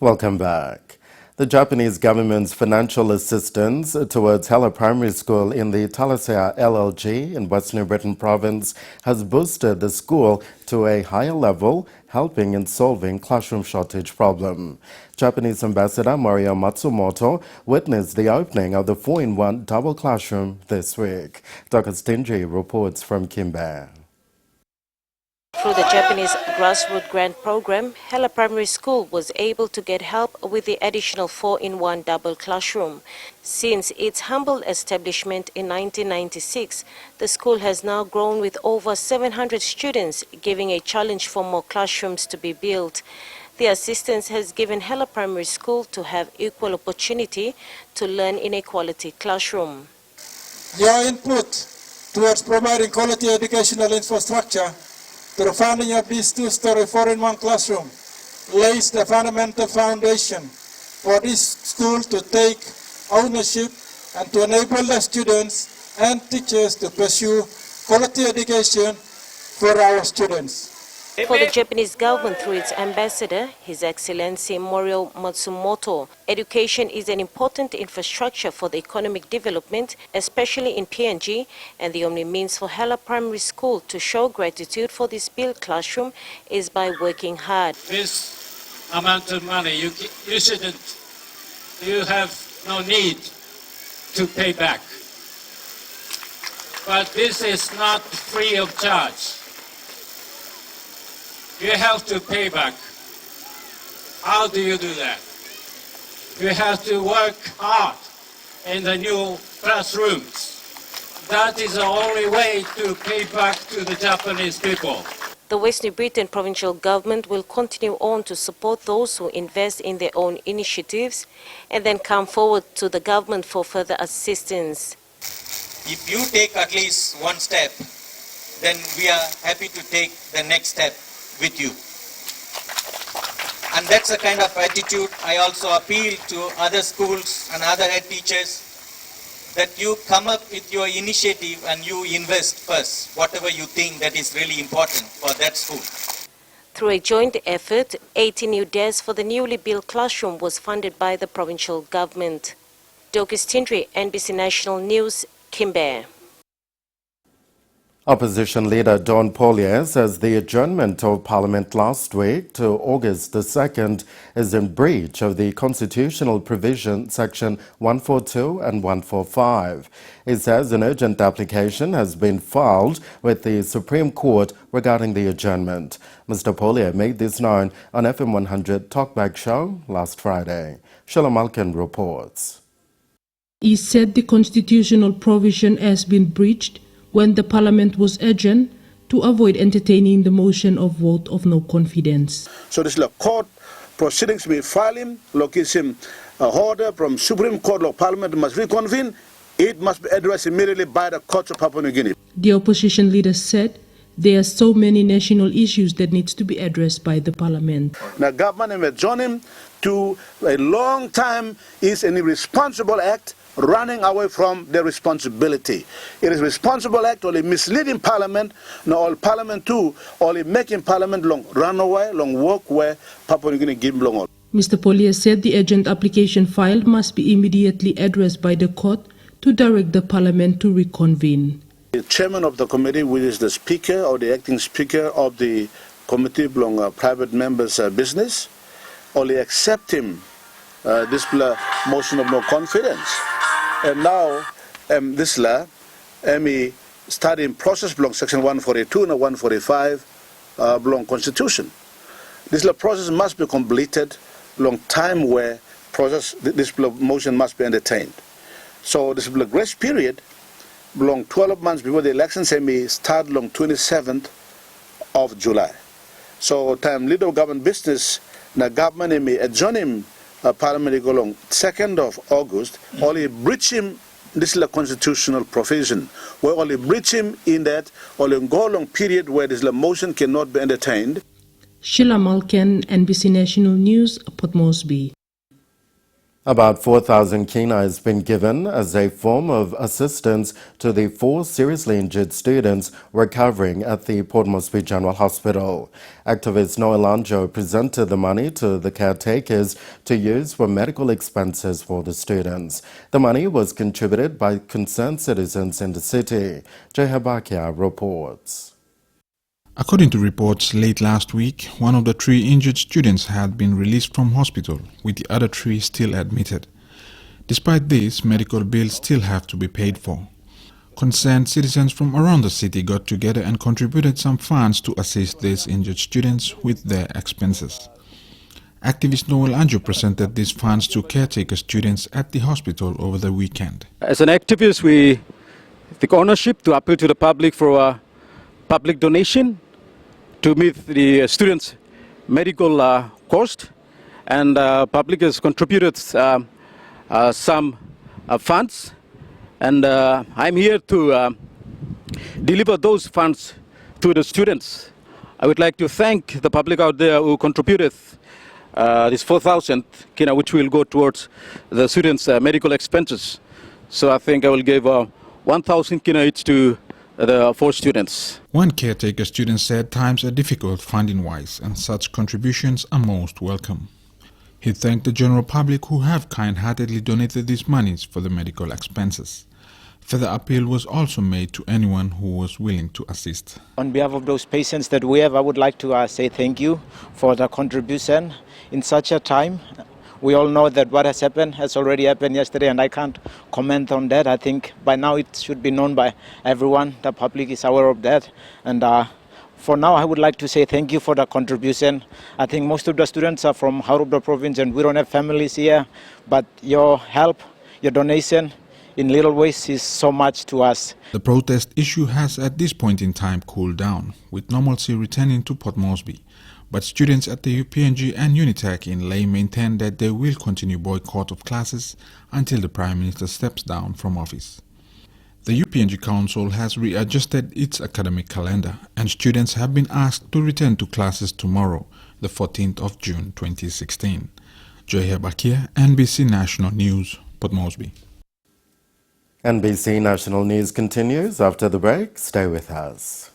Welcome back. The Japanese government's financial assistance towards Hela Primary School in the Talasea LLG in West New Britain province has boosted the school to a higher level, helping in solving classroom shortage problem. Japanese Ambassador Mario Matsumoto witnessed the opening of the 4-in-1 double classroom this week. Dr. Stingy reports from Kimbe. Through the Japanese grassroots grant program, Hela Primary School was able to get help with the additional 4-in-1 double classroom. Since its humble establishment in 1996, the school has now grown with over 700 students, giving a challenge for more classrooms to be built. The assistance has given Hela Primary School to have equal opportunity to learn in a quality classroom. Your input towards providing quality educational infrastructure to the founding of this two-story 4-in-1 classroom lays the fundamental foundation for this school to take ownership and to enable the students and teachers to pursue quality education for our students. For the Japanese government through its ambassador, His Excellency Mario Matsumoto, education is an important infrastructure for the economic development, especially in PNG, and the only means for Hela Primary School to show gratitude for this built classroom is by working hard. This amount of money, you have no need to pay back. But this is not free of charge. You have to pay back. How do you do that? You have to work hard in the new classrooms. That is the only way to pay back to the Japanese people. The West New Britain provincial government will continue on to support those who invest in their own initiatives and then come forward to the government for further assistance. If you take at least one step, then we are happy to take the next step with you. And that's the kind of attitude I also appeal to other schools and other head teachers, that you come up with your initiative and you invest first, whatever you think that is really important for that school. Through a joint effort, 80 new desks for the newly built classroom was funded by the provincial government. Doki Stindri, NBC National News, Kimbe. Opposition leader Don Pollier says the adjournment of Parliament last week to August the 2nd is in breach of the constitutional provision Section 142 and 145. He says an urgent application has been filed with the Supreme Court regarding the adjournment. Mr. Pollier made this known on FM 100 Talkback Show last Friday. Sheila Malkin reports. He said the constitutional provision has been breached when the Parliament was adjourned to avoid entertaining the motion of vote of no confidence. So this court proceedings may file him, order from Supreme Court of Parliament must reconvene. It must be addressed immediately by the courts of Papua New Guinea. The opposition leader said there are so many national issues that needs to be addressed by the Parliament. The government may adjourn him to a long time is an irresponsible act, running away from their responsibility. It is a responsible act, only misleading Parliament, no all Parliament too, only making Parliament long run away, long walk where Papua New Guinea give long. Mr. Pollier said the urgent application filed must be immediately addressed by the court to direct the Parliament to reconvene. The chairman of the committee, which is the speaker or the acting speaker of the committee belong private members' business, only accept him this motion of no confidence. And now, this law, starting process belong Section 142 and 145 belong Constitution. This process must be completed long time where this motion must be entertained. So this grace period belong 12 months before the elections start long 27th of July. So time leader of government business, the government may adjourn him Parliament go along 2nd of August, only breach him this is a constitutional provision. Where only breach him in that only go along period where this motion cannot be entertained. Sheila Malkin, NBC National News, Port Moresby. About 4,000 kina has been given as a form of assistance to the 4 seriously injured students recovering at the Port Moresby General Hospital. Activist Noel Anjo presented the money to the caretakers to use for medical expenses for the students. The money was contributed by concerned citizens in the city. Jehabakia reports. According to reports late last week, one of the 3 injured students had been released from hospital, with the other 3 still admitted. Despite this, medical bills still have to be paid for. Concerned citizens from around the city got together and contributed some funds to assist these injured students with their expenses. Activist Noel Anjo presented these funds to caretaker students at the hospital over the weekend. As an activist, we take ownership to appeal to the public for a public donation to meet the students' medical cost, and public has contributed some funds, and I'm here to deliver those funds to the students. I would like to thank the public out there who contributed this 4,000 kina, which will go towards the students' medical expenses. So I think I will give 1,000 kina each to the 4 students. One caretaker student said times are difficult funding-wise, and such contributions are most welcome. He thanked the general public who have kind-heartedly donated these monies for the medical expenses. Further appeal was also made to anyone who was willing to assist. On behalf of those patients that we have, I would like to say thank you for the contribution in such a time. We all know that what has already happened yesterday, and I can't comment on that. I think by now it should be known by everyone. The public is aware of that. And for now, I would like to say thank you for the contribution. I think most of the students are from Harubda province and we don't have families here. But your help, your donation, in little ways is so much to us. The protest issue has at this point in time cooled down, with normalcy returning to Port Moresby. But students at the UPNG and Unitec in Lae maintain that they will continue boycott of classes until the Prime Minister steps down from office. The UPNG Council has readjusted its academic calendar, and students have been asked to return to classes tomorrow, the 14th of June 2016. Joya Bakia, NBC National News, Port Moresby. NBC National News continues after the break. Stay with us.